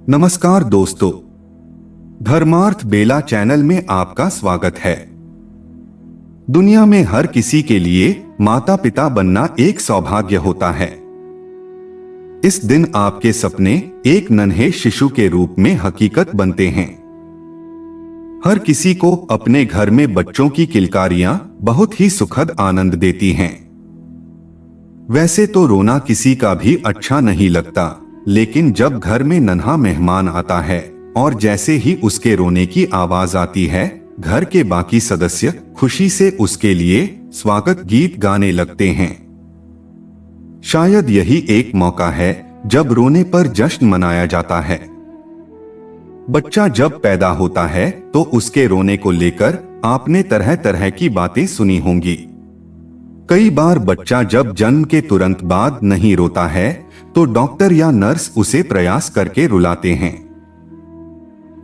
नमस्कार दोस्तों, धर्मार्थ बेला चैनल में आपका स्वागत है। दुनिया में हर किसी के लिए माता पिता बनना एक सौभाग्य होता है। इस दिन आपके सपने एक नन्हे शिशु के रूप में हकीकत बनते हैं। हर किसी को अपने घर में बच्चों की किलकारियां बहुत ही सुखद आनंद देती हैं। वैसे तो रोना किसी का भी अच्छा नहीं लगता, लेकिन जब घर में नन्हा मेहमान आता है और जैसे ही उसके रोने की आवाज आती है, घर के बाकी सदस्य खुशी से उसके लिए स्वागत गीत गाने लगते हैं। शायद यही एक मौका है जब रोने पर जश्न मनाया जाता है। बच्चा जब पैदा होता है तो उसके रोने को लेकर आपने तरह तरह की बातें सुनी होंगी। कई बार बच्चा जब जन्म के तुरंत बाद नहीं रोता है तो डॉक्टर या नर्स उसे प्रयास करके रुलाते हैं।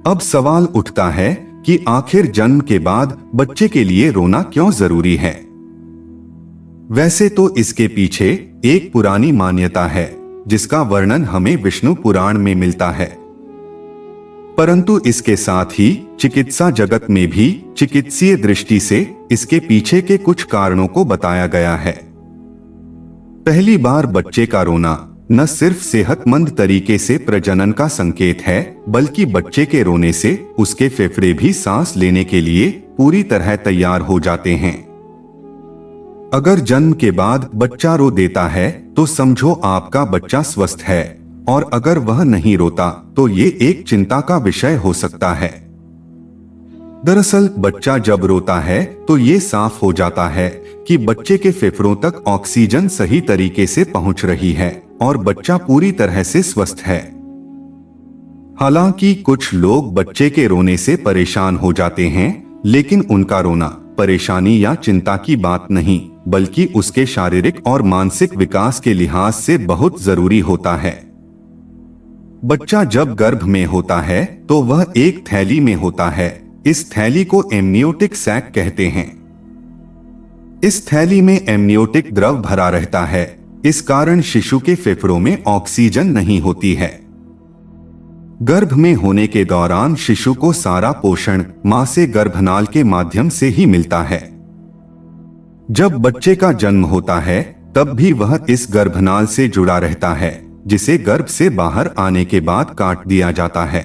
अब सवाल उठता है कि आखिर जन्म के बाद बच्चे के लिए रोना क्यों जरूरी है। वैसे तो इसके पीछे एक पुरानी मान्यता है जिसका वर्णन हमें विष्णु पुराण में मिलता है, परंतु इसके साथ ही चिकित्सा जगत में भी चिकित्सीय दृष्टि से इसके पीछे के कुछ कारणों को बताया गया है। पहली बार बच्चे का रोना न सिर्फ सेहतमंद तरीके से प्रजनन का संकेत है, बल्कि बच्चे के रोने से उसके फेफड़े भी सांस लेने के लिए पूरी तरह तैयार हो जाते हैं। अगर जन्म के बाद बच्चा रो देता है तो समझो आपका बच्चा स्वस्थ है, और अगर वह नहीं रोता तो ये एक चिंता का विषय हो सकता है। दरअसल बच्चा जब रोता है तो ये साफ हो जाता है कि बच्चे के फेफड़ों तक ऑक्सीजन सही तरीके से पहुंच रही है और बच्चा पूरी तरह से स्वस्थ है। हालांकि कुछ लोग बच्चे के रोने से परेशान हो जाते हैं, लेकिन उनका रोना परेशानी या चिंता की बात नहीं, बल्कि उसके शारीरिक और मानसिक विकास के लिहाज से बहुत जरूरी होता है। बच्चा जब गर्भ में होता है तो वह एक थैली में होता है। इस थैली को एमनियोटिक सैक कहते हैं। इस थैली में एमनियोटिक द्रव भरा रहता है, इस कारण शिशु के फेफड़ों में ऑक्सीजन नहीं होती है। गर्भ में होने के दौरान शिशु को सारा पोषण मां से गर्भनाल के माध्यम से ही मिलता है। जब बच्चे का जन्म होता है तब भी वह इस गर्भनाल से जुड़ा रहता है, जिसे गर्भ से बाहर आने के बाद काट दिया जाता है।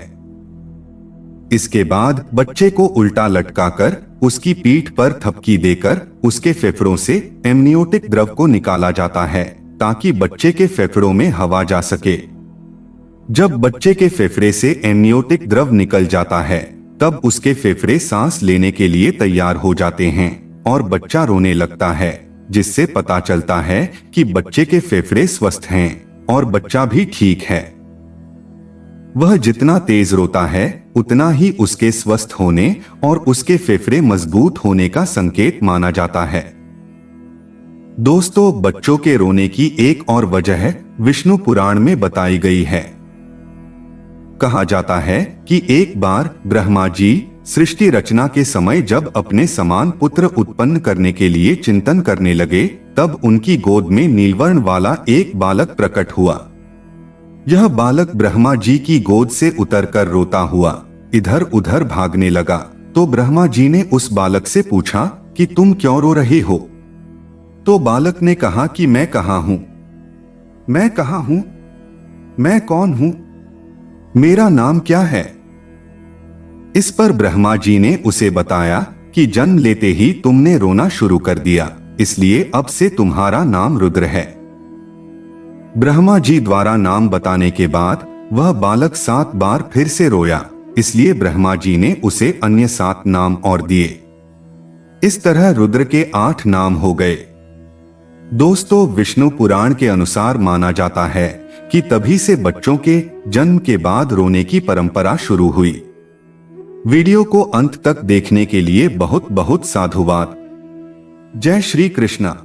इसके बाद बच्चे को उल्टा लटकाकर उसकी पीठ पर थपकी देकर उसके फेफड़ों से एमनियोटिक द्रव को निकाला जाता है, ताकि बच्चे के फेफड़ों में हवा जा सके। जब बच्चे के फेफड़े से एमनियोटिक द्रव निकल जाता है तब उसके फेफड़े सांस लेने के लिए तैयार हो जाते हैं और बच्चा रोने लगता है, जिससे पता चलता है कि बच्चे के फेफड़े स्वस्थ हैं और बच्चा भी ठीक है। वह जितना तेज रोता है उतना ही उसके स्वस्थ होने और उसके फेफड़े मजबूत होने का संकेत माना जाता है। दोस्तों, बच्चों के रोने की एक और वजह विष्णु पुराण में बताई गई है। कहा जाता है कि एक बार ब्रह्मा जी सृष्टि रचना के समय जब अपने समान पुत्र उत्पन्न करने के लिए चिंतन करने लगे, तब उनकी गोद में नीलवर्ण वाला एक बालक प्रकट हुआ। यह बालक ब्रह्मा जी की गोद से उतरकर रोता हुआ इधर उधर भागने लगा। तो ब्रह्मा जी ने उस बालक से पूछा कि तुम क्यों रो रहे हो? तो बालक ने कहा कि मैं कहाँ हूं, मैं कहाँ हूं, मैं कौन हूं, मेरा नाम क्या है? इस पर ब्रह्मा जी ने उसे बताया कि जन्म लेते ही तुमने रोना शुरू कर दिया, इसलिए अब से तुम्हारा नाम रुद्र है। ब्रह्मा जी द्वारा नाम बताने के बाद वह बालक 7 बार फिर से रोया, इसलिए ब्रह्मा जी ने उसे अन्य 7 नाम और दिए। इस तरह रुद्र के 8 नाम हो गए। दोस्तों, विष्णु पुराण के अनुसार माना जाता है कि तभी से बच्चों के जन्म के बाद रोने की परंपरा शुरू हुई। वीडियो को अंत तक देखने के लिए बहुत बहुत साधुवाद। जय श्री कृष्णा।